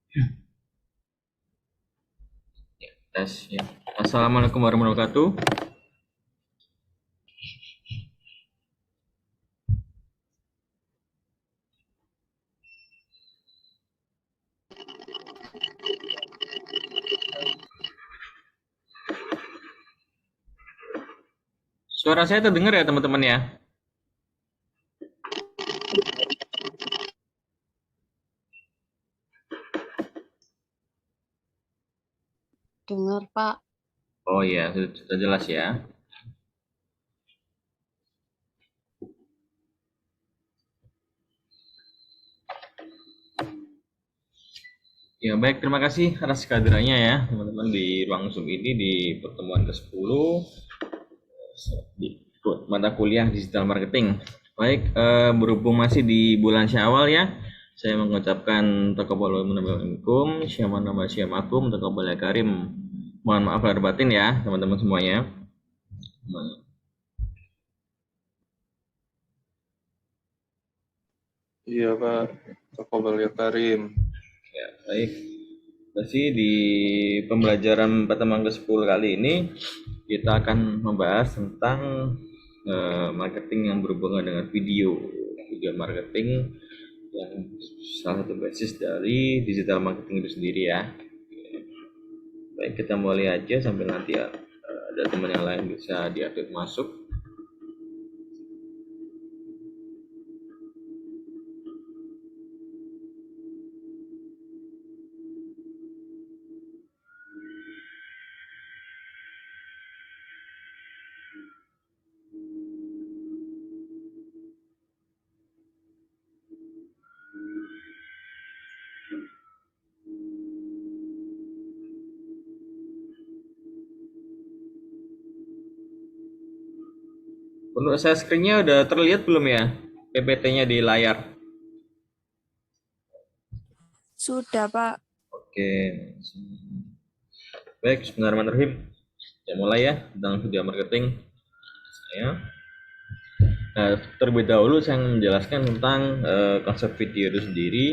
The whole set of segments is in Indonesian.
Tes ya. Assalamualaikum warahmatullahi wabarakatuh. Suara saya terdengar ya teman-teman ya? Dengar, Pak. Oh iya, sudah jelas ya. Ya baik, terima kasih atas kehadirannya ya teman-teman di ruang Zoom ini di pertemuan ke-10 di mata kuliah digital marketing. Baik, berhubung masih di bulan Syawal ya, saya mengucapkan taqabbalallahu minkum, syamana wa syamakum, taqabbal karim. Mohon maaf lahir batin ya teman-teman semuanya. Iya Pak, Taqabbal ya Karim. Ya, baik. Masih di pembelajaran pertemuan ke-10 kali ini kita akan membahas tentang marketing yang berhubungan dengan video marketing yang salah satu basis dari digital marketing itu sendiri ya. Baik, kita mulai aja sambil nanti ya, ada teman yang lain bisa diupdate masuk. Untuk saya screen-nya udah terlihat belum ya? PPT-nya di layar. Sudah, Pak. Oke. Baik, bismillahirrahmanirrahim. Saya mulai ya tentang video marketing. Saya terlebih dahulu saya menjelaskan tentang konsep video itu sendiri.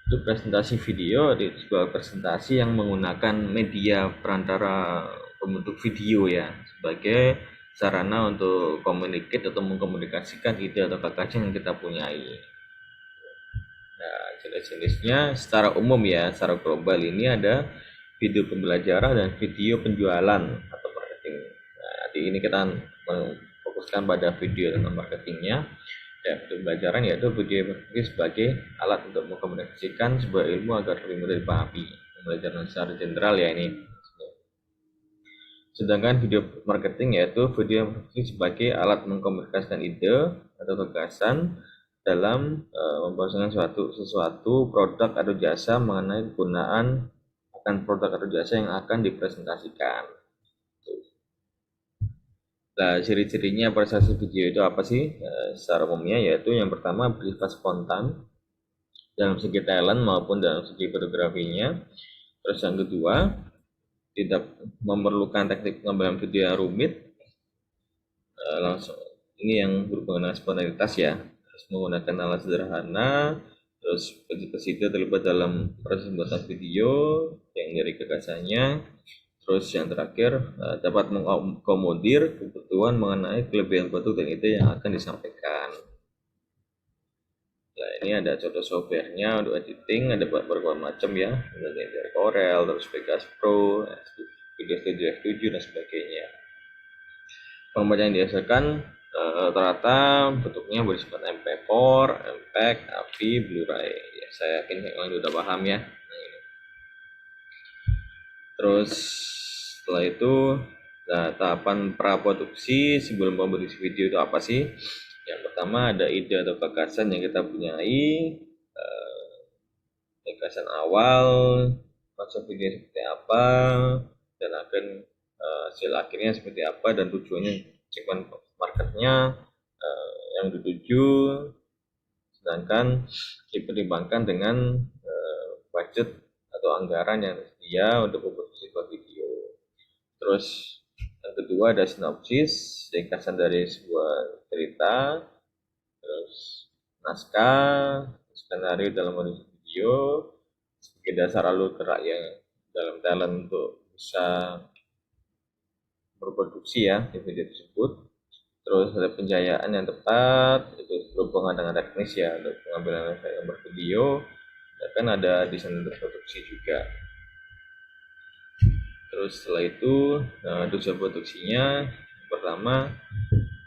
Itu presentasi video, di sebuah presentasi yang menggunakan media perantara pembentuk video ya sebagai sarana untuk communicate atau mengkomunikasikan ide atau gagasan yang kita punyai. Nah, jenis-jenisnya secara umum ya, secara global ini ada video pembelajaran dan video penjualan atau marketing. Nah, di ini kita fokuskan pada video dan marketingnya. Ya, pembelajaran yaitu video sebagai alat untuk mengkomunikasikan sebuah ilmu agar lebih mudah dipahami. Pembelajaran secara general ya ini. Sedangkan video marketing yaitu video sebagai alat mengkomunikasikan ide atau gagasan dalam mempromosikan sesuatu produk atau jasa mengenai kegunaan akan produk atau jasa yang akan dipresentasikan. Nah, ciri-cirinya presentasi video itu apa sih? Secara umumnya yaitu yang pertama bersifat spontan dalam segi talent maupun dalam segi fotografinya. Terus yang kedua, tidak memerlukan teknik pengambilan video yang rumit. Langsung ini yang berhubungan dengan spontanitas ya. Terus menggunakan alat sederhana, terus itu terlibat dalam proses pembuatan video yang dari gagasannya. Terus yang terakhir, dapat mengakomodir kebutuhan mengenai kelebihan produk dan ide yang akan disampaikan. Nah, ini ada contoh softwarenya untuk editing, ada beberapa macam ya, mulai dari Corel, terus Vegas Pro, Video Studio F7 dan sebagainya. Format yang dihasilkan rata-rata bentuknya bersifat MP4, MPEG, AVI, Blu-ray. Ya, saya yakin kalian sudah paham ya. Nah, ini. Terus setelah itu, nah, tahapan praproduksi sebelum memproduksi video itu apa sih? Yang pertama ada ide atau gagasan yang kita punyai, gagasan awal, konsep video seperti apa, dan akan hasil akhirnya seperti apa dan tujuannya segmen marketnya yang dituju, sedangkan dipertimbangkan dengan budget atau anggaran yang tersedia untuk memproduksi sebuah video. Terus yang kedua ada sinopsis, ringkasan dari sebuah cerita, terus naskah, skenario dalam kondisi video, dasar lalu gerak yang dalam talent untuk bisa berproduksi ya di video tersebut. Terus ada penjayaan yang tepat, itu berhubungan dengan teknis ya untuk pengambilan gambar video, dan kan ada desain untuk produksi juga. Terus setelah itu tujuan produksinya pertama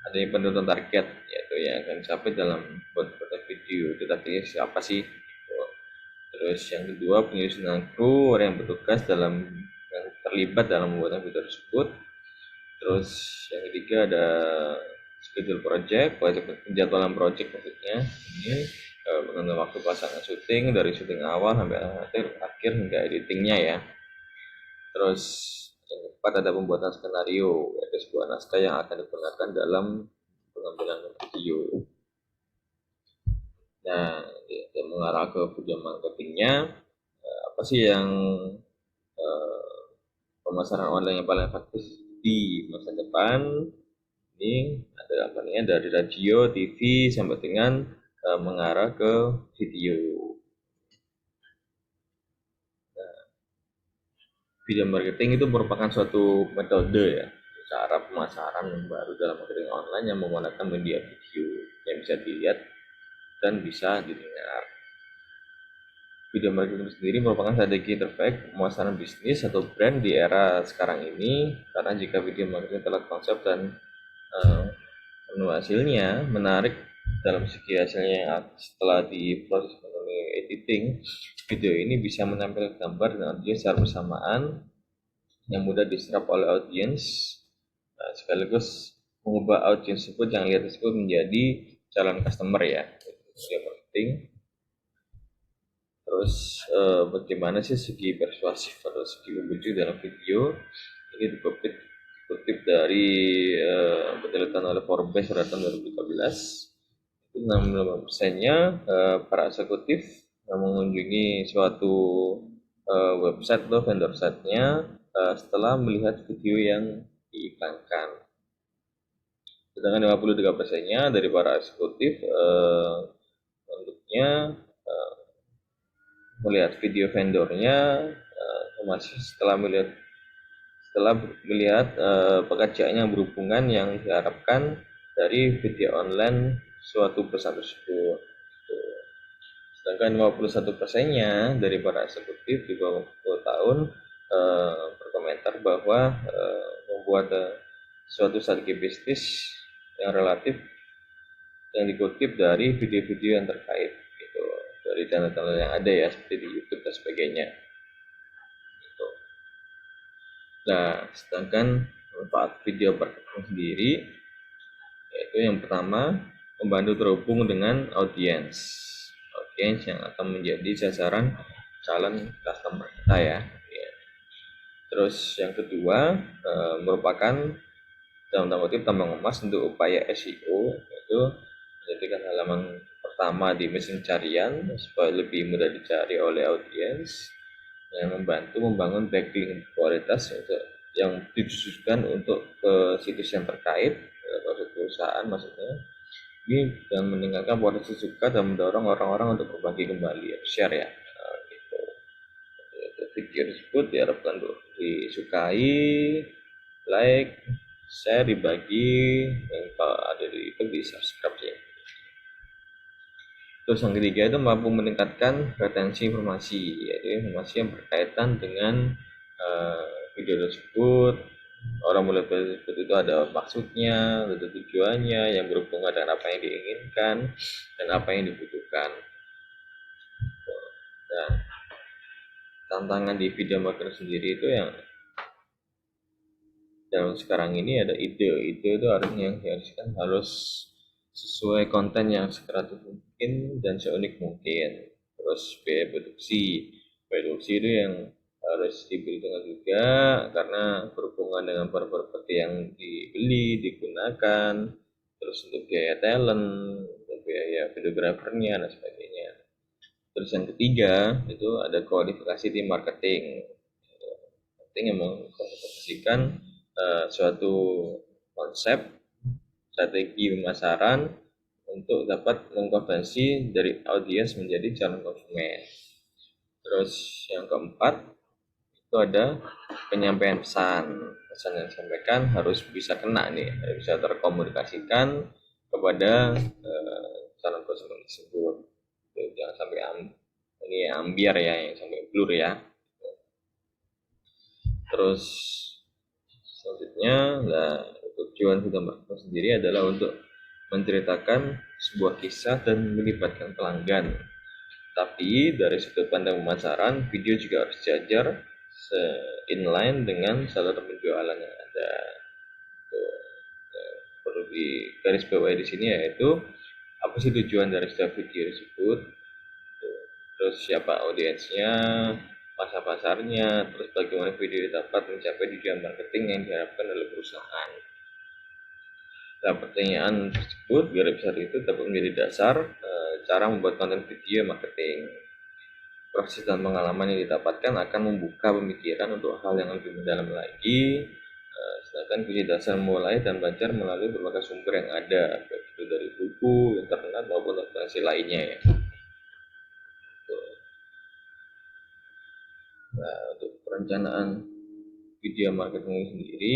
ada yang penentuan target, yaitu yang akan dicapai dalam buat video. Itu targetnya siapa sih? Terus yang kedua penyusunan kru, orang yang bertugas dalam yang terlibat dalam membuat video tersebut. Terus yang ketiga ada schedule project penjadwalan project maksudnya ini mengenai waktu pasangan syuting dari syuting awal sampai akhir hingga editingnya ya. Terus yang keempat ada pembuatan skenario, yaitu sebuah naskah yang akan digunakan dalam pengambilan video. Nah, dia mengarah ke video marketingnya, apa sih yang pemasaran online yang paling efektif di masa depan. Ini ada apa namanya dari radio, TV sampai dengan mengarah ke video. Nah, video marketing itu merupakan suatu metode ya, cara pemasaran yang baru dalam marketing online yang menggunakan media video yang bisa dilihat dan bisa didengar. Video marketing itu sendiri merupakan strategi terbaik pemasaran bisnis atau brand di era sekarang ini, karena jika video marketing telah konsep dan menu hasilnya menarik dalam segi hasilnya yang setelah diproses melalui editing, video ini bisa menampilkan gambar dan audio secara bersamaan yang mudah diserap oleh audiens, sekaligus mengubah audiens tersebut yang lihat tersebut menjadi calon customer ya, video marketing. Terus bagaimana sih segi persuasif atau segi membujuk dalam video ini dikutip dari penelitian oleh Forbes pada tahun 2013. Itu 65%-nya para eksekutif yang mengunjungi suatu website atau vendor site-nya setelah melihat video yang diiklankan. Sedangkan 53%-nya dari para eksekutif untuknya melihat video vendornya masih setelah melihat pekerjaan yang berhubungan yang diharapkan dari video online suatu perusahaan tersebut. Sedangkan 51%-nya dari para eksekutif di bawah 10 tahun berkomentar bahwa membuat suatu strategi bisnis yang relatif yang dikutip dari video-video yang terkait gitu, dari channel-channel yang ada ya seperti di YouTube dan sebagainya gitu. Nah, sedangkan manfaat video marketing sendiri yaitu yang pertama membantu terhubung dengan audiens yang akan menjadi sasaran calon customer kita ya. Terus yang kedua merupakan dalam tanda kutip tambang emas untuk upaya SEO, yaitu menjadikan halaman pertama di mesin pencarian supaya lebih mudah dicari oleh audiens, yang membantu membangun backlink kualitas yang ditujukan untuk ke situs yang terkait atau perusahaan maksudnya ini, dan meningkatkan potensi suka dan mendorong orang-orang untuk berbagi kembali share ya gitu. Video tersebut diharapkan untuk disukai, like, share, dibagi, dan kalau ada di YouTube di subscribe ya. Terus yang ketiga itu mampu meningkatkan retensi informasi, yaitu informasi yang berkaitan dengan video tersebut. Orang mulai tersebut itu ada maksudnya, ada tujuannya yang berhubungan dengan apa yang diinginkan dan apa yang dibutuhkan. Dan tantangan di video marketing sendiri itu yang dalam sekarang ini ada ide itu harusnya yang diharuskan harus sesuai konten yang sekreatif mungkin dan seunik mungkin. Terus biaya produksi itu yang harus diperhitungkan juga karena berhubungan dengan properti yang dibeli, digunakan, terus untuk biaya talent, untuk biaya videografernya dan sebagainya. Terus yang ketiga itu ada kualifikasi tim marketing. Marketing yang mengkonsultasikan suatu konsep strategi pemasaran untuk dapat mengkonversi dari audiens menjadi calon konsumen. Terus yang keempat itu ada penyampaian pesan yang disampaikan harus bisa kena nih, harus bisa terkomunikasikan kepada calon konsumen tersebut. Jangan sampai ini ambiar ya, yang sampai blur ya. Terus selanjutnya, nah, tujuan video marketing sendiri adalah untuk menceritakan sebuah kisah dan melibatkan pelanggan. Tapi dari sudut pandang pemasaran, video juga harus sejajar inline dengan saluran penjualan yang ada. Tuh, perlu garis bawahi di sini yaitu apa sih tujuan dari setiap video tersebut, terus siapa audiensnya, masa pasarnya, terus bagaimana video dapat mencapai tujuan marketing yang diharapkan oleh perusahaan. Nah, pertanyaan tersebut biar besar itu dapat menjadi dasar cara membuat konten video marketing. Proses dan pengalaman yang didapatkan akan membuka pemikiran untuk hal yang lebih mendalam lagi. Sedangkan kunci dasar mulai dan belajar melalui berbagai sumber yang ada, baik itu dari buku, internet maupun referensi lainnya ya. Nah, untuk perencanaan video marketing sendiri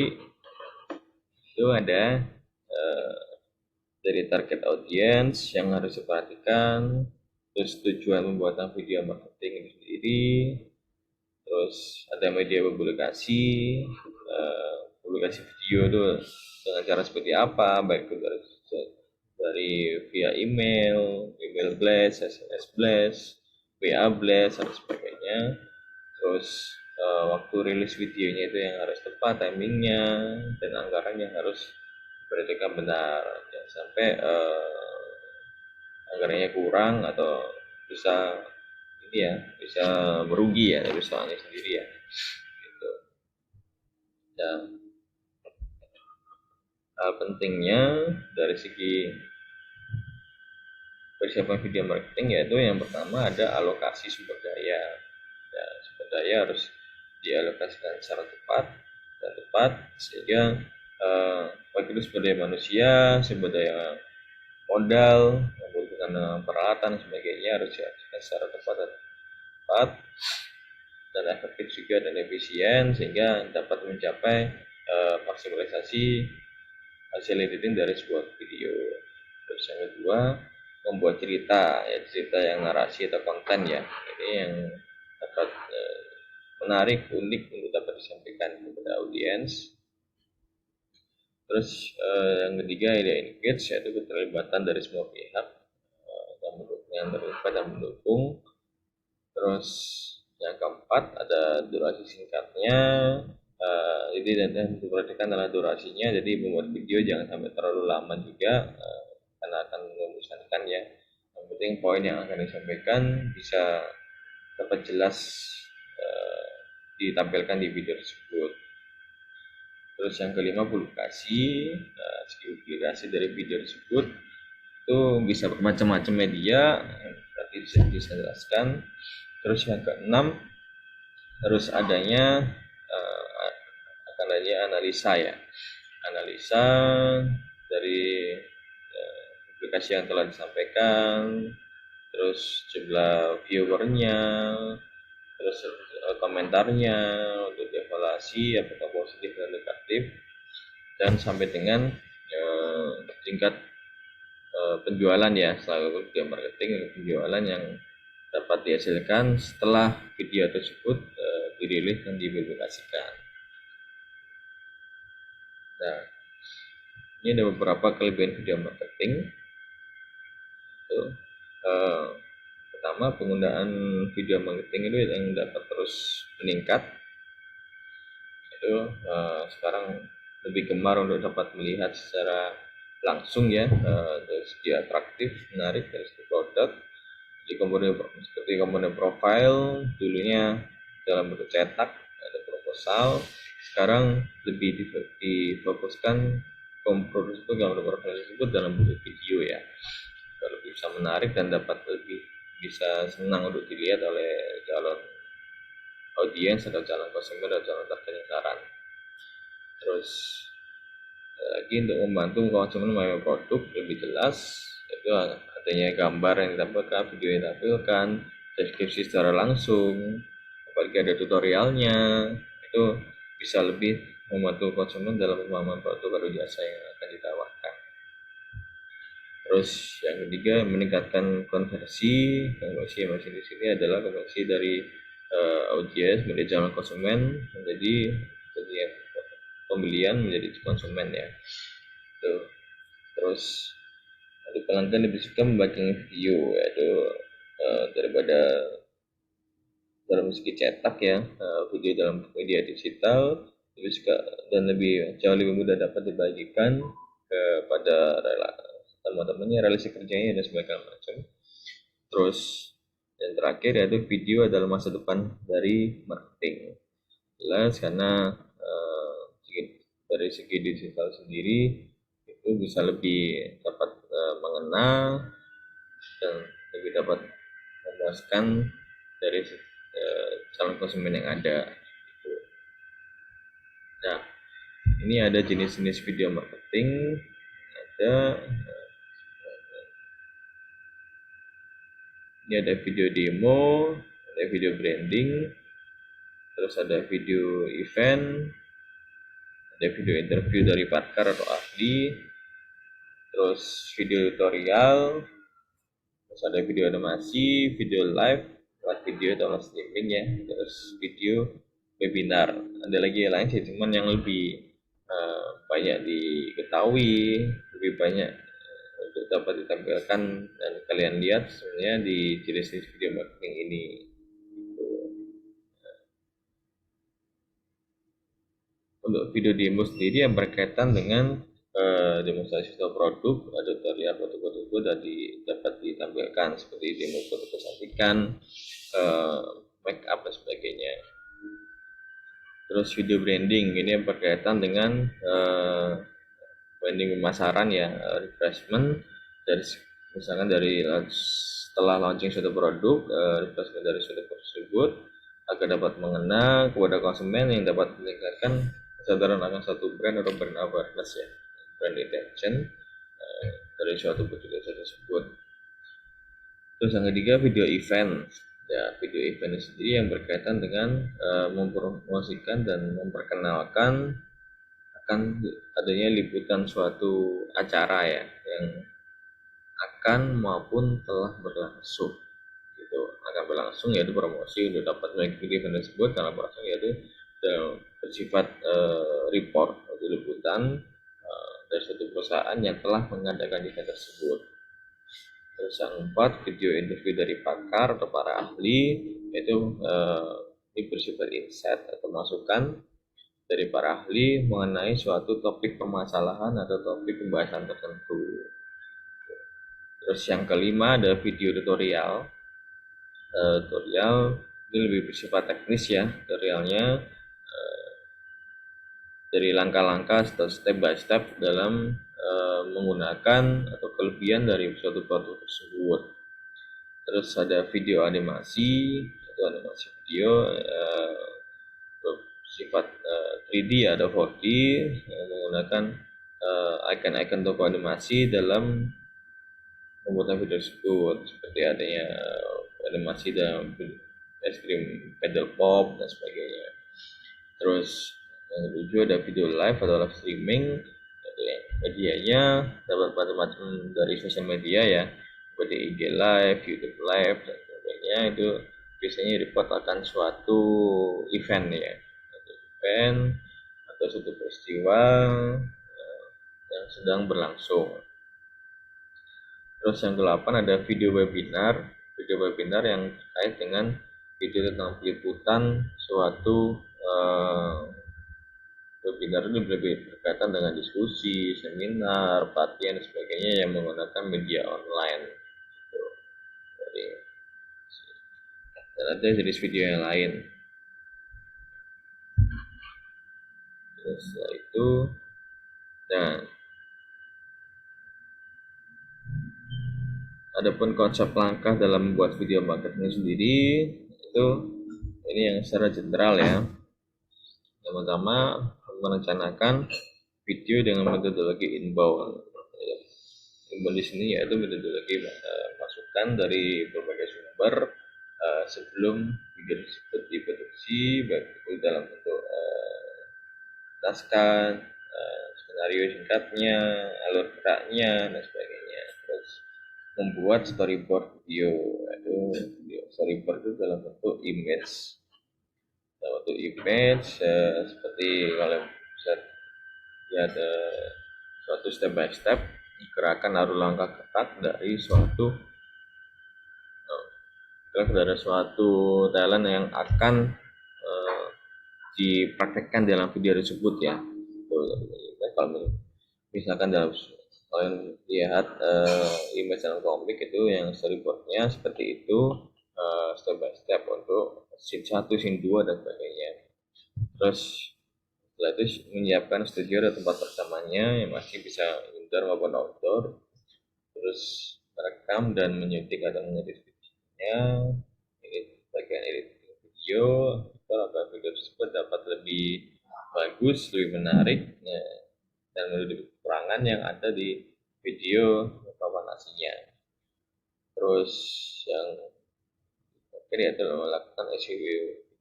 itu ada dari target audience yang harus diperhatikan, terus tujuan pembuatan video marketing itu sendiri, terus ada media publikasi, publikasi video itu dengan cara seperti apa, baik itu dari via email, email blast, SMS blast, WA blast, dan sebagainya. Terus waktu rilis videonya itu yang harus tepat timingnya, dan anggaran yang harus diperhatikan benar, jangan sampai anggarannya kurang atau bisa ini ya, bisa merugi ya usahanya sendiri ya gitu. Dan hal pentingnya dari segi persiapan video marketing yaitu yang pertama ada alokasi sumber daya. Ya, sumber daya harus dialokasikan secara tepat sehingga baik itu sumber daya manusia, sumber daya modal, membutuhkan peralatan dan sebagainya harus dialokasikan secara tepat dan efektif juga dan efisien sehingga dapat mencapai maksimalisasi hasil editing dari sebuah video. Terus yang kedua, membuat cerita yang narasi atau konten ya, ini yang dapat menarik, unik untuk dapat disampaikan kepada audiens. Terus yang ketiga ada engage, yaitu keterlibatan dari semua pihak yang terlibat dan mendukung. Terus yang keempat ada durasi singkatnya, jadi dan diperhatikan adalah durasinya, jadi membuat video jangan sampai terlalu lama juga karena akan membosankan ya. Yang penting poin yang akan disampaikan bisa dapat jelas ditampilkan di video tersebut. Terus yang kelima publikasi, segi publikasi dari video tersebut itu bisa bermacam-macam media, berarti bisa jelaskan. Terus yang keenam harus adanya akan adanya analisa ya, analisa dari publikasi yang telah disampaikan, terus jumlah viewernya, terus komentarnya untuk evaluasi apakah positif dan negatif, dan sampai dengan tingkat penjualan ya, selalu video marketing penjualan yang dapat dihasilkan setelah video tersebut dirilis dan dipublikasikan. Nah, ini ada beberapa kelebihan video marketing. Pertama, penggunaan video marketing itu yang dapat terus meningkat. Itu sekarang lebih gemar untuk dapat melihat secara langsung ya, dari segi atraktif, menarik dari segi produk. Jadi seperti komponen profile dulunya dalam bentuk cetak ada proposal, sekarang lebih difokuskan produk tersebut dalam bentuk video ya, lebih bisa menarik dan dapat lebih bisa senang untuk dilihat oleh calon audiens atau calon konsumen atau calon target sasaran. Terus lagi untuk membantu konsumen memahami produk lebih jelas, itu adanya gambar yang ditampilkan, video yang ditampilkan, deskripsi secara langsung, apalagi ada tutorialnya, itu bisa lebih membantu konsumen dalam pemahaman produk atau jasa yang akan ditawarkan. Terus yang ketiga, meningkatkan konversi. Konversi yang masih di sini adalah konversi dari audiens menjadi calon konsumen menjadi pembelian menjadi konsumen ya. Tuh. Terus pelanggan lebih suka membaca video, yaitu daripada dalam segi cetak ya, video dalam media digital lebih suka dan jauh lebih mudah dapat dibagikan kepada teman-temannya, relasi kerjanya dan sebagainya macam. Terus yang terakhir yaitu video adalah masa depan dari marketing. Jelas karena dari segi digital sendiri itu bisa lebih dapat mengena dan lebih dapat memuaskan dari calon konsumen yang ada. Nah, ini ada jenis-jenis video marketing, ini ada video demo, ada video branding, terus ada video event, ada video interview dari pakar atau ahli, terus video tutorial, terus ada video animasi, video live video atau live streaming ya, terus video webinar. Ada lagi yang lain sih, cuman yang lebih banyak diketahui, lebih banyak untuk dapat ditampilkan dan kalian lihat sebenarnya di jenis video marketing ini. Untuk video demo sendiri yang berkaitan dengan demonstrasi suatu produk, tutorial produk itu dapat ditampilkan seperti demo produk kecantikan, make up dan sebagainya. Terus video branding ini yang berkaitan dengan branding pemasaran ya, refreshment dari misalkan setelah launching suatu produk, refreshment dari suatu produk tersebut agar dapat mengena kepada konsumen yang dapat meningkatkan kesadaran akan satu brand atau brand awareness ya, brand attention dari suatu produk tersebut. Terus yang ketiga video event ya, video event sendiri yang berkaitan dengan mempromosikan dan memperkenalkan akan adanya liputan suatu acara ya yang akan maupun telah berlangsung gitu, akan berlangsung yaitu promosi untuk dapat mengikuti event tersebut karena berlangsung yaitu bersifat report atau liputan dari suatu perusahaan yang telah mengadakan event tersebut. Terus yang keempat, video interview dari pakar atau para ahli, yaitu ini bersifat insight atau masukan dari para ahli mengenai suatu topik permasalahan atau topik pembahasan tertentu. Terus yang kelima ada video tutorial. Tutorial ini lebih bersifat teknis ya, tutorialnya dari langkah-langkah atau step by step dalam menggunakan atau kelebihan dari suatu produk tersebut. Terus ada video animasi atau animasi video bersifat 3D atau 4D menggunakan icon-icon toko animasi dalam membuat video tersebut, seperti adanya animasi dalam es krim pedal pop dan sebagainya. Terus yang ketujuh ada video live atau live streaming, medianya dapat macam-macam dari sosial media ya, seperti IG live, YouTube live dan sebagainya. Itu biasanya report akan suatu event ya, atau suatu peristiwa yang sedang berlangsung. Terus yang ke-8 ada video webinar yang terkait dengan video tentang peliputan suatu webinar ini lebih berkaitan dengan diskusi, seminar, pelatihan dan sebagainya yang menggunakan media online. Dan ada jenis video yang lain. Terus setelah itu, nah, adapun konsep langkah dalam membuat video marketing sendiri itu ini yang secara general ya. Yang pertama, merencanakan video dengan metodologi inbound. Inbound di sini yaitu metodologi masukan dari berbagai sumber sebelum video tersebut diproduksi, baik itu dalam bentuk naskah, skenario singkatnya, alur geraknya, dan sebagainya. Terus membuat storyboard video, itu storyboard itu dalam bentuk image, seperti kalau bisa lihat suatu step by step gerakan alur langkah ketat dari suatu talent yang akan dipraktekkan dalam video tersebut ya. Kalau misalkan kalian lihat image dalam komik itu yang storyboardnya seperti itu, step by step untuk scene 1, scene 2 dan sebagainya. Terus setelah itu menyiapkan studio atau tempat pertamanya yang masih bisa indoor maupun outdoor, terus merekam dan menyuntik atau mengedit videonya, bagian editing video agar video tersebut dapat lebih bagus, lebih menarik, dan menutupi kekurangan yang ada di video rekaman aslinya. Terus yang terakhir yaitu melakukan SEO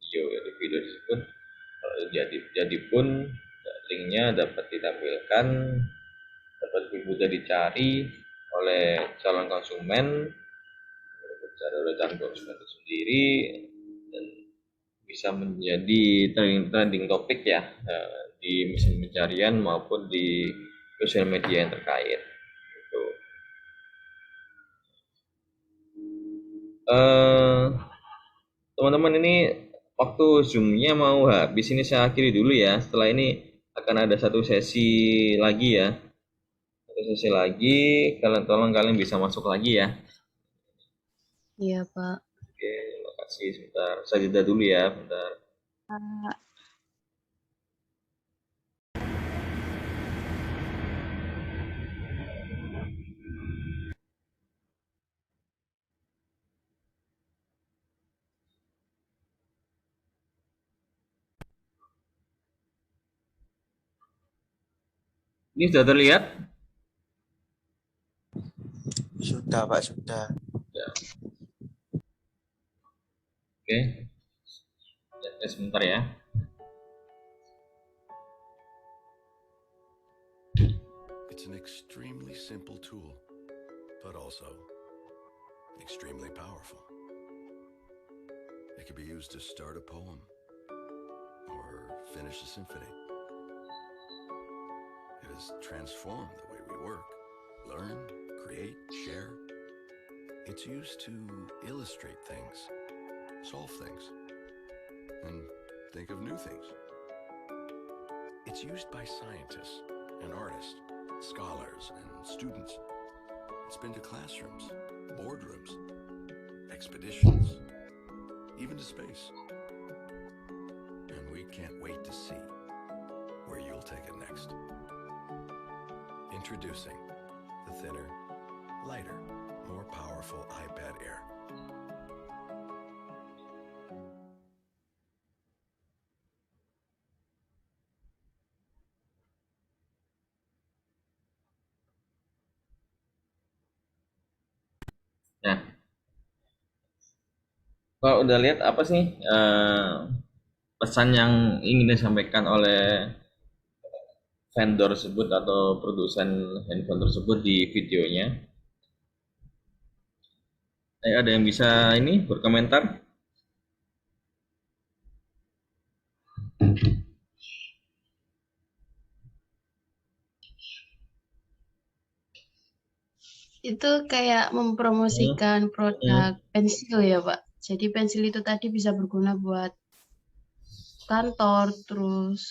video, yaitu video tersebut jadi pun linknya dapat ditampilkan, dapat lebih mudah dicari oleh calon konsumen, itu sendiri, dan bisa menjadi trending topik ya di mesin pencarian maupun di sosial media yang terkait. Gitu. Teman-teman, ini waktu zoomnya mau habis, ini saya akhiri dulu ya. Setelah ini akan ada satu sesi lagi ya. Kalian bisa masuk lagi ya. Iya, Pak. Oke, terima kasih. Sebentar, saya jeda dulu ya, bentar. Pak. Ini sudah terlihat? Sudah, Pak, sudah. Ya. Oke. Ya, sebentar ya. It's an extremely simple tool, but also extremely powerful. It can be used to start a poem or finish a symphony. It has transformed the way we work, learn, create, share. It's used to illustrate things, solve things, and think of new things. It's used by scientists and artists, scholars and students. It's been to classrooms, boardrooms, expeditions, even to space. And we can't wait to see where you'll take it next. Introducing the thinner, lighter, more powerful iPad Air. Nah, kalau udah lihat apa sih pesan yang ingin disampaikan oleh vendor tersebut atau produsen handphone tersebut di videonya? Ada yang bisa ini berkomentar? Itu kayak mempromosikan produk pensil ya, Pak. Jadi pensil itu tadi bisa berguna buat kantor, terus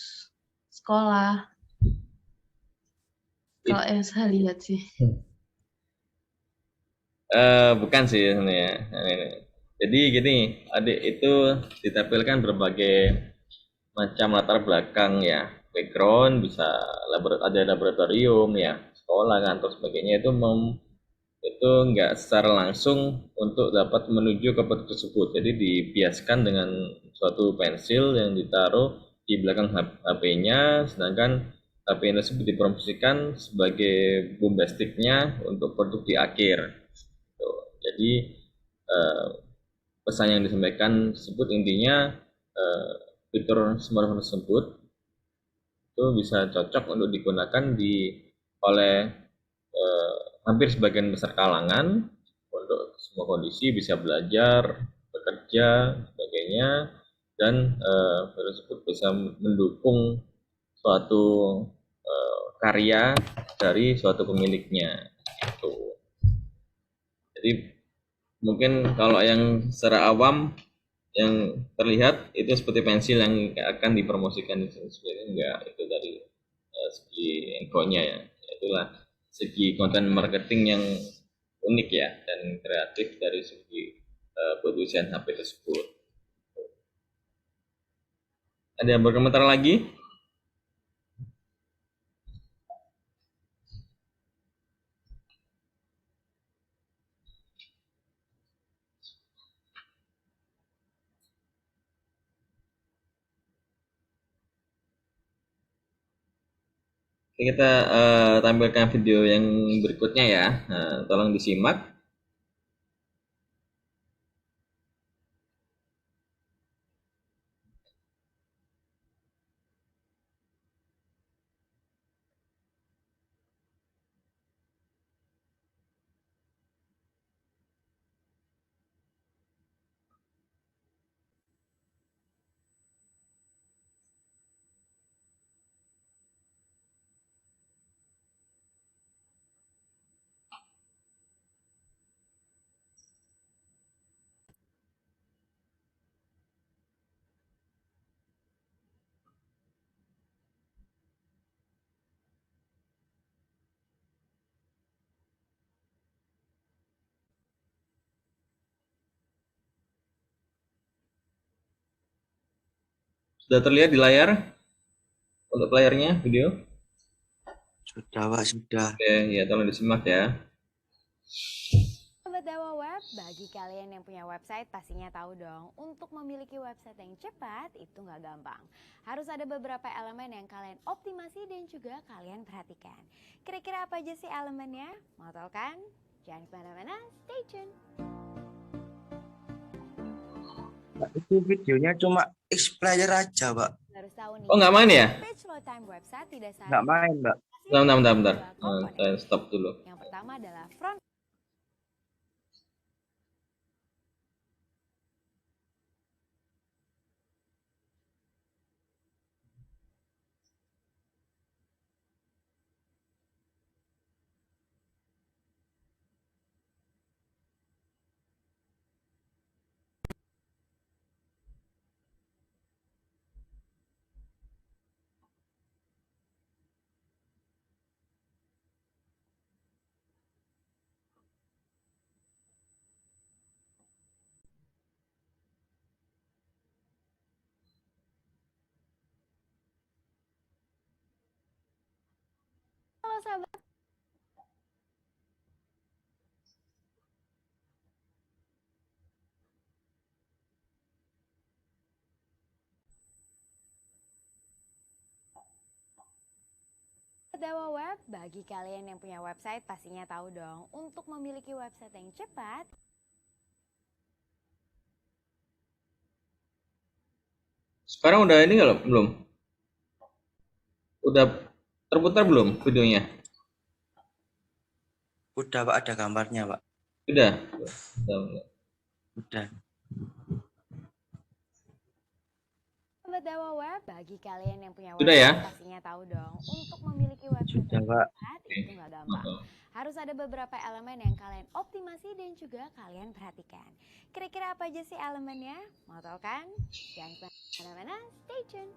sekolah. Kalau yang saya lihat sih. Bukan sih sebenarnya. Jadi gini, adik itu ditampilkan berbagai macam latar belakang ya, background, bisa ada laboratorium ya, sekolah, kantor, sebagainya, itu nggak secara langsung untuk dapat menuju ke produk tersebut. Jadi dibiaskan dengan suatu pensil yang ditaruh di belakang HP-nya, sedangkan HP tersebut dipromosikan sebagai bombastiknya untuk produk di akhir. Jadi pesan yang disampaikan tersebut intinya fitur smartphone tersebut itu bisa cocok untuk digunakan oleh hampir sebagian besar kalangan untuk semua kondisi, bisa belajar, bekerja, sebagainya, dan fitur tersebut bisa mendukung suatu karya dari suatu pemiliknya. Gitu. Jadi mungkin kalau yang secara awam yang terlihat itu seperti pensil yang akan dipromosikan, sebenarnya enggak, itu dari segi egonya ya, itulah segi konten marketing yang unik ya dan kreatif dari segi produsen HP tersebut. Ada yang berkomentar lagi? Kita tampilkan video yang berikutnya ya. Nah, tolong disimak. Sudah terlihat di layar untuk layarnya video? Sudah Pak, sudah. Oke, ya tolong disimak ya. Sobat Dawa Web, bagi kalian yang punya website pastinya tahu dong, untuk memiliki website yang cepat itu nggak gampang. Harus ada beberapa elemen yang kalian optimasi dan juga kalian perhatikan. Kira-kira apa aja sih elemennya? Mau tahu kan? Jangan kemana-mana, stay tune. Pak, itu videonya cuma explainer aja Pak. Harus tahu nih. Oh, nggak main ya? Page load time website tidak sehari. Nggak main Mbak. Bentar. Saya stop dulu. Yang pertama adalah front. Halo sahabat. Dawa Web, bagi kalian yang punya website pastinya tahu dong, untuk memiliki website yang cepat. Sekarang udah ini nggak belum? Udah terputar belum videonya? Udah Pak, ada gambarnya Pak. Udah. Udah. Sobat Dawa Web, bagi kalian yang punya Sudah ya? website pastinya tahu dong, untuk memiliki website Sudah yang Pak. cepat itu nggak gampang. Harus ada beberapa elemen yang kalian optimasi dan juga kalian perhatikan. Kira-kira apa aja sih elemennya? Mau tahu kan? Jangan kemana-mana, stay tune.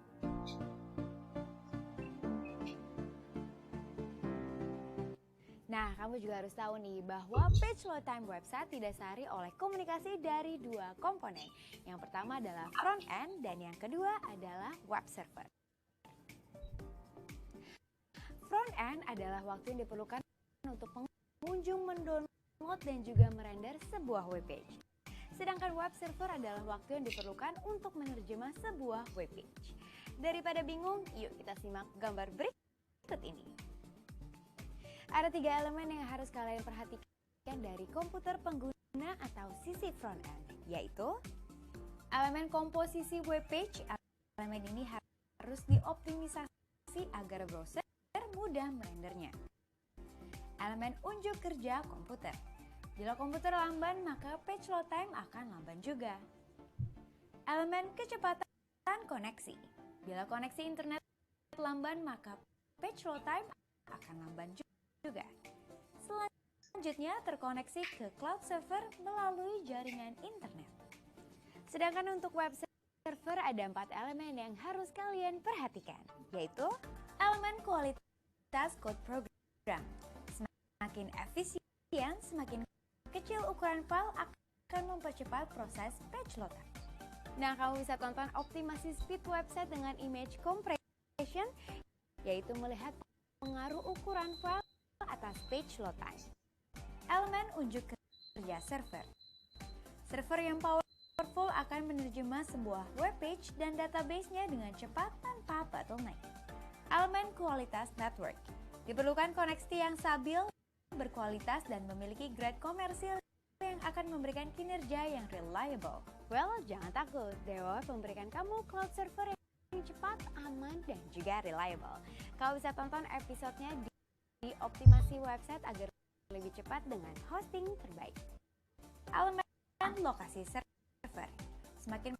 Nah, kamu juga harus tahu nih bahwa page load time website didasari oleh komunikasi dari dua komponen. Yang pertama adalah front end dan yang kedua adalah web server. Front end adalah waktu yang diperlukan untuk pengunjung mendownload dan juga merender sebuah webpage. Sedangkan web server adalah waktu yang diperlukan untuk menerjemah sebuah webpage. Daripada bingung, yuk kita simak gambar berikut ini. Ada 3 elemen yang harus kalian perhatikan dari komputer pengguna atau sisi front end. yaitu elemen komposisi webpage. Elemen ini harus dioptimisasi agar browser mudah merendernya. Elemen unjuk kerja komputer. Bila komputer lamban, maka page load time akan lamban juga. Elemen kecepatan koneksi. Bila koneksi internet lamban, maka page load time akan lamban juga. Selanjutnya, terkoneksi ke cloud server melalui jaringan internet. Sedangkan untuk web server ada 4 elemen yang harus kalian perhatikan, yaitu elemen kualitas code program. Semakin efisien, semakin kecil ukuran file akan mempercepat proses page load time. Nah, kamu bisa tonton optimasi speed website dengan image compression, yaitu melihat pengaruh ukuran file atas page load time. Elemen unjuk kerja server. Server yang powerful akan menerjemah sebuah web page dan database-nya dengan cepat tanpa bottleneck. Elemen kualitas network. Diperlukan koneksi yang stabil, berkualitas, dan memiliki grade komersil yang akan memberikan kinerja yang reliable. Well, jangan takut, DevOps memberikan kamu cloud server yang cepat, aman, dan juga reliable. Kau bisa tonton episodenya di optimasi website agar lebih cepat dengan hosting terbaik. Elemen lokasi server. Semakin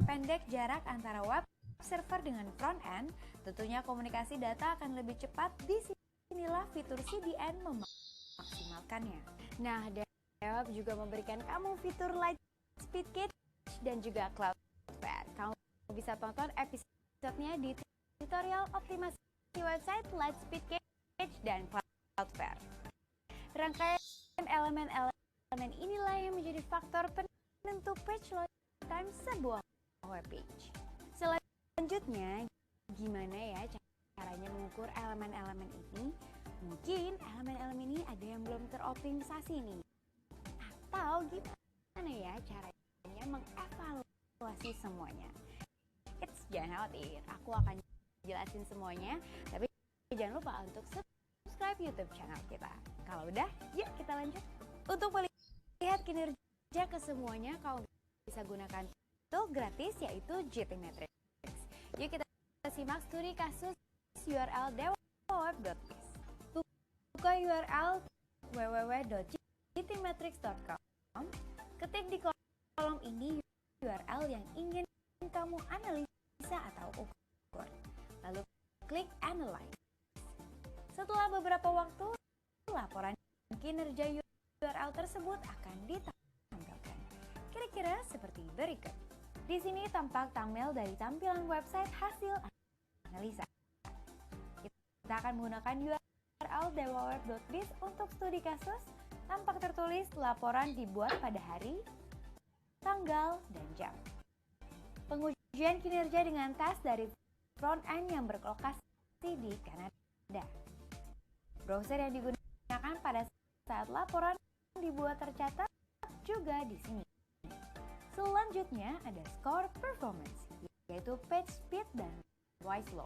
pendek jarak antara web server dengan front end, tentunya komunikasi data akan lebih cepat. Disinilah fitur CDN memaksimalkannya. Nah, DevOps juga memberikan kamu fitur Lightspeed Cache dan juga Cloudflare. Kamu bisa tonton episodenya di tutorial optimasi website Lightspeed Cache dan Cloudflare. Rangkaian elemen-elemen inilah yang menjadi faktor penentu page load time sebuah web page. Selanjutnya, gimana ya caranya mengukur elemen-elemen ini? Mungkin elemen-elemen ini ada yang belum teroptimisasi nih. Atau gimana ya caranya mengevaluasi semuanya? Jangan khawatir, aku akan jelasin semuanya. Tapi jangan lupa untuk subscribe YouTube channel kita. Kalau udah, yuk kita lanjut. Untuk melihat kinerja kesemuanya, kau bisa gunakan tool gratis yaitu GTmetrix. Yuk kita simak studi kasus URL dewaweb.biz. Buka URL www.gtmetrix.com. Ketik di kolom ini URL yang ingin kamu analisa atau ukur. Lalu klik Analyze. Setelah beberapa waktu, laporan kinerja URL tersebut akan ditampilkan. Kira-kira seperti berikut. Di sini tampak thumbnail dari tampilan website hasil analisa. Kita akan menggunakan URL dewaweb.biz untuk studi kasus. Tampak tertulis laporan dibuat pada hari, tanggal, dan jam. Pengujian kinerja dengan tes dari front end yang berlokasi di Kanada. Browser yang digunakan pada saat laporan dibuat tercatat juga di sini. Selanjutnya ada skor performance, yaitu page speed dan wise low.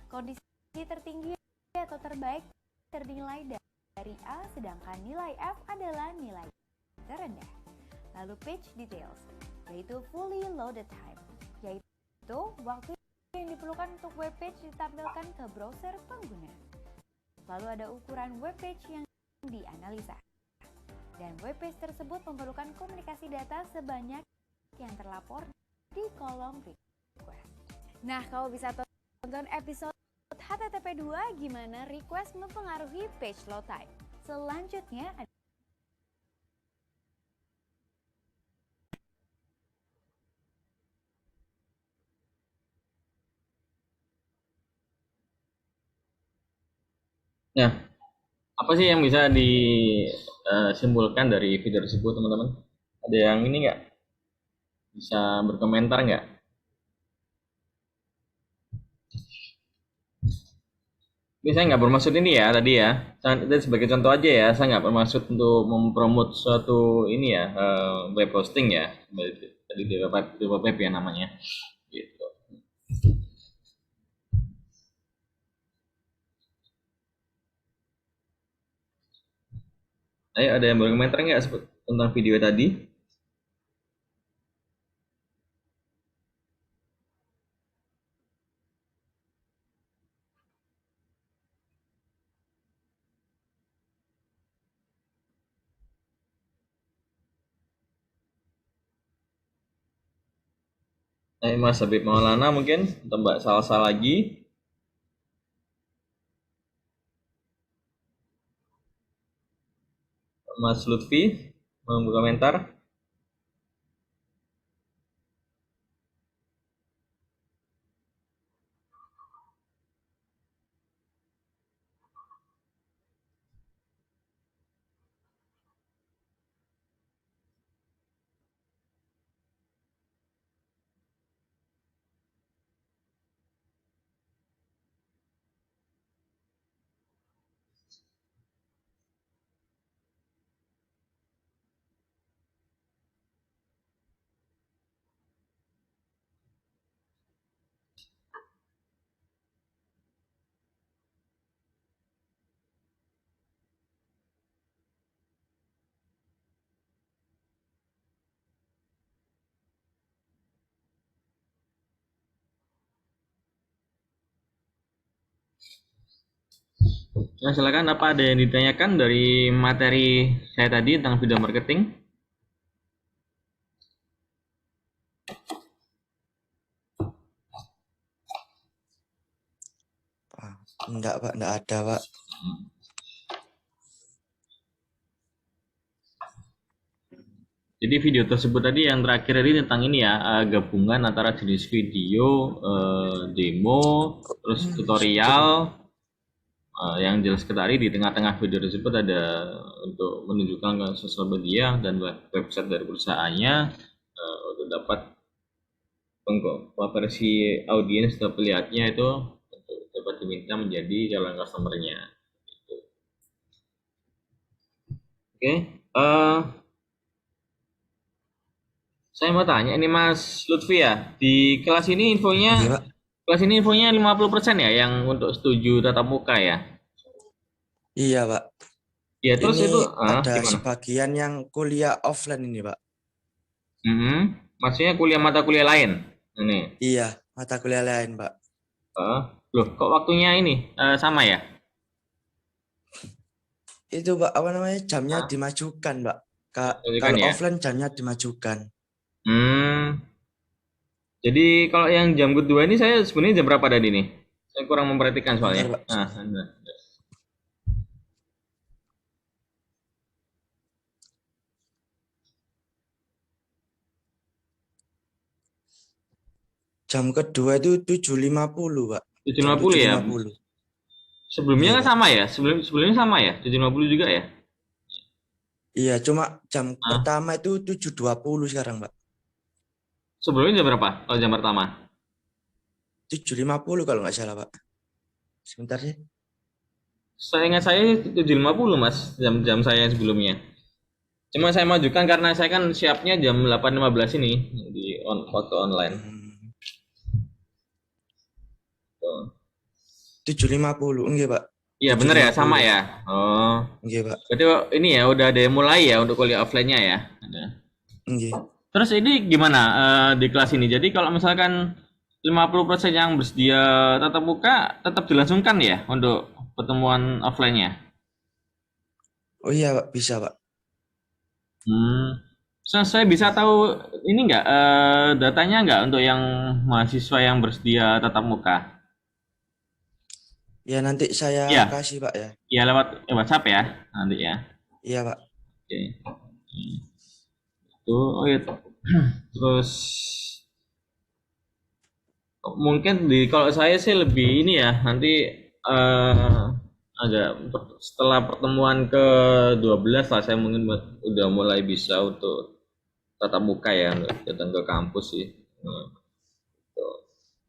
Kondisi tertinggi atau terbaik ternilai dari A, sedangkan nilai F adalah nilai terendah. Lalu page details, yaitu fully loaded time, yaitu waktu yang diperlukan untuk web page ditampilkan ke browser pengguna. Lalu ada ukuran web page yang dianalisa. Dan web page tersebut memerlukan komunikasi data sebanyak yang terlapor di kolom request. Nah, kamu bisa tonton episode HTTP 2 gimana request mempengaruhi page load time. Selanjutnya ada Nah, apa sih yang bisa disimpulkan dari video tersebut, teman-teman? Ada yang ini nggak? Bisa berkomentar nggak? Ini saya nggak bermaksud ini ya tadi ya. Itu sebagai contoh aja ya. Saya nggak bermaksud untuk mempromot suatu ini ya web hosting ya. Tadi di web ya namanya. Gitu. Ayo ada yang berkomentar nggak tentang video tadi? Mas Habib Maulana mungkin atau Mbak Salsa lagi. Mas Lutfi mau komentar. Nah, silakan, apa ada yang ditanyakan dari materi saya tadi tentang video marketing? Enggak Pak, enggak ada Pak. Jadi video tersebut tadi yang terakhir tadi tentang ini ya, gabungan antara jenis video, demo, terus tutorial. Yang jelas tadi di tengah-tengah video tersebut ada untuk menunjukkan ke sosial media dan website dari perusahaannya untuk dapat konversi audiens atau pelihatnya itu untuk dapat diminta menjadi calon customer-nya. Gitu. Oke, saya mau tanya ini Mas Lutfi ya, di kelas ini infonya Iya, Pak. kelas ini infonya 50% ya yang untuk setuju tatap muka ya. Iya Pak. Ya, terus Ini itu ada gimana? sebagian yang kuliah offline ini Pak. Maksudnya mata kuliah lain. Ini. Iya, mata kuliah lain Pak. Loh, kok waktunya ini sama ya? Itu Pak, apa namanya, jamnya dimajukan Pak. Dimajukan Kalau ya? offline jamnya dimajukan. Jadi kalau yang jam kedua ini saya sebenarnya jam berapa tadi nih? Saya kurang memperhatikan soalnya. Bentar, Pak. Benar. Jam kedua itu 7.50 Pak. 7.50 ya? 7.50. Sebelumnya Iya, kan Pak. sama ya? Sebelumnya sama ya? 7.50 juga ya? Iya, cuma jam pertama itu 7.20 sekarang Pak. Sebelumnya jam berapa? Kalau jam pertama? 7.50 kalau nggak salah Pak. Sebentar sih. Saya ingat saya 7.50 Mas, jam saya sebelumnya. Cuma saya majukan karena saya kan siapnya jam 8.15 ini di waktu online. 7.50 enggak Pak. Iya benar ya, sama ya. Oh. Enggak Pak. Berarti ini ya udah ada yang mulai ya untuk kuliah offline-nya ya. Enggak. Terus ini gimana di kelas ini? Jadi kalau misalkan 50% yang bersedia tatap muka tetap dilangsungkan ya untuk pertemuan offline-nya? Oh iya Pak, bisa Pak. Saya bisa tahu ini nggak datanya nggak untuk yang mahasiswa yang bersedia tatap muka? Ya nanti saya Iya. kasih Pak ya. Ya lewat WhatsApp ya nanti ya. Iya Pak. Oke. Itu oh ya. Terus mungkin kalau saya sih lebih ini ya nanti agak setelah pertemuan ke-12 lah saya mungkin udah mulai bisa untuk tatap muka ya datang ke kampus sih.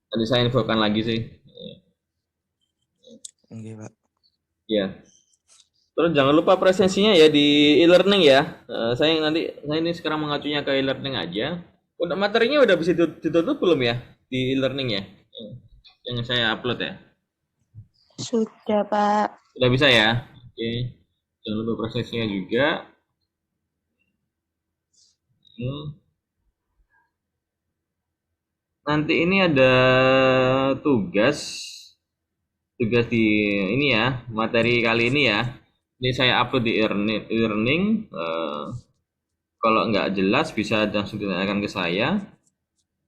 Tadi saya infokan lagi sih. Enggak Pak. Ya. Terus jangan lupa presensinya ya di e-learning ya. Saya ini sekarang mengacunya ke e-learning aja. Untuk materinya udah bisa ditutup belum ya di e-learning ya? Yang saya upload ya. Sudah, Pak. Udah bisa ya? Oke. Jangan lupa presensinya juga. Nanti ini ada tugas di ini ya, materi kali ini ya. Ini saya upload di e-learning. Kalau nggak jelas bisa langsung ditanyakan ke saya.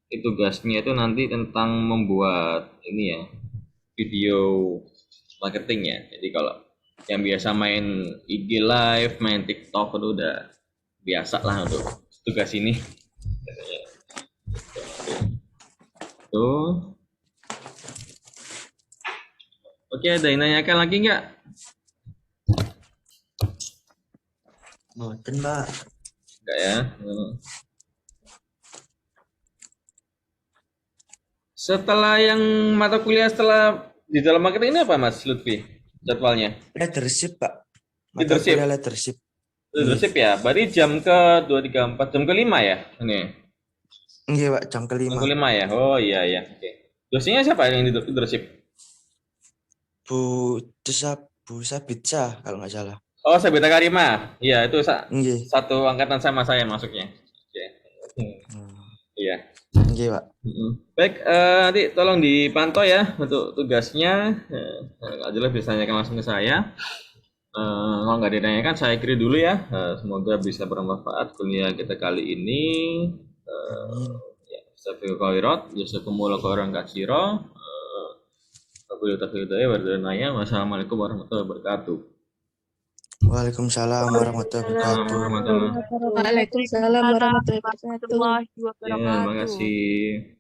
tugasnya itu nanti tentang membuat ini ya, video marketing ya. Jadi kalau yang biasa main IG live, main TikTok itu udah biasa lah untuk tugas ini. Tuh. Oke, ada yang nanyakan lagi nggak? Boten, Pak. Enggak ya. Setelah yang mata kuliah setelah digital marketing ini apa Mas Lutfi? Jadwalnya? Leadership, Pak. Mata Leadership. kuliah leadership. Leadership ya. Berarti jam ke 2, 3, 4, jam ke-5 ya? Ini. Iya, Pak, jam Jam kelima. ke-5 ya. Oh iya ya. Oke. Dosennya siapa yang di leadership? Bu Sabitsa kalau nggak salah. Oh, Sabita Karima. Iya, itu Iya. satu angkatan sama saya masuknya. Oke. Iya. Iya, Pak. Baik, nanti tolong dipantau ya untuk tugasnya. Nggak jelas bisa tanyakan langsung ke saya. Kalau nggak ditanyakan, saya akhiri dulu ya. Semoga bisa bermanfaat kuliah kita kali ini. Ya, Astagfirullahaladzim, jazakumullahu khairan katsira. Wassalamualaikum warahmatullahi wabarakatuh. Waalaikumsalam warahmatullahi wabarakatuh. Warahmatullahi Waalaikumsalam warahmatullahi wabarakatuh. wabarakatuh. Ya, terima kasih.